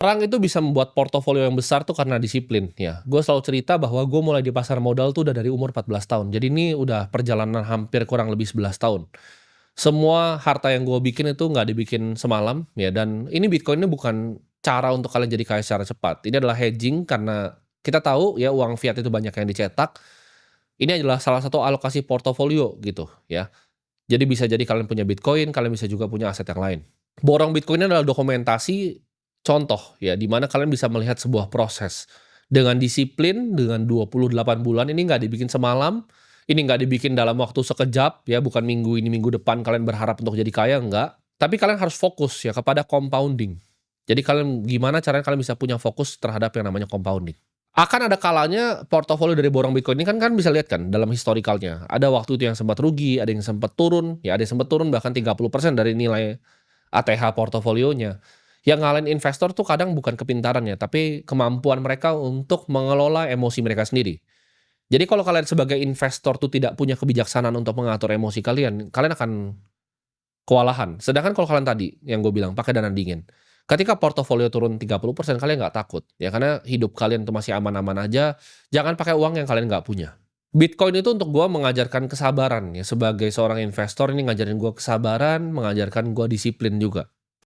Perang itu bisa membuat portofolio yang besar tuh karena disiplin ya. Gue selalu cerita bahwa gue mulai di pasar modal tuh udah dari umur 14 tahun. Jadi ini udah perjalanan hampir kurang lebih 11 tahun. Semua harta yang gue bikin itu nggak dibikin semalam ya, dan ini Bitcoin ini bukan cara untuk kalian jadi kaya secara cepat. Ini adalah hedging karena kita tahu ya uang fiat itu banyak yang dicetak. Ini adalah salah satu alokasi portofolio gitu ya. Jadi bisa jadi kalian punya Bitcoin, kalian bisa juga punya aset yang lain. Borong Bitcoin ini adalah dokumentasi contoh ya, di mana kalian bisa melihat sebuah proses. Dengan disiplin, dengan 28 bulan, ini nggak dibikin semalam, ini nggak dibikin dalam waktu sekejap ya, bukan minggu ini, minggu depan kalian berharap untuk jadi kaya, enggak. Tapi kalian harus fokus ya kepada compounding. Jadi kalian gimana caranya kalian bisa punya fokus terhadap yang namanya compounding. Akan ada kalanya portofolio dari borong Bitcoin ini kan bisa lihat kan dalam historikalnya. Ada waktu itu yang sempat rugi, ada yang sempat turun, ya ada yang sempat turun bahkan 30% dari nilai ATH portofolionya. Yang ngalahin investor tuh kadang bukan kepintarannya, tapi kemampuan mereka untuk mengelola emosi mereka sendiri. Jadi kalau kalian sebagai investor tuh tidak punya kebijaksanaan untuk mengatur emosi kalian, kalian akan kewalahan. Sedangkan kalau kalian tadi, yang gue bilang, pakai dana dingin. Ketika portofolio turun 30%, kalian nggak takut. Ya, karena hidup kalian tuh masih aman-aman aja, jangan pakai uang yang kalian nggak punya. Bitcoin itu untuk gue mengajarkan kesabaran ya, sebagai seorang investor ini ngajarin gue kesabaran, mengajarkan gue disiplin juga.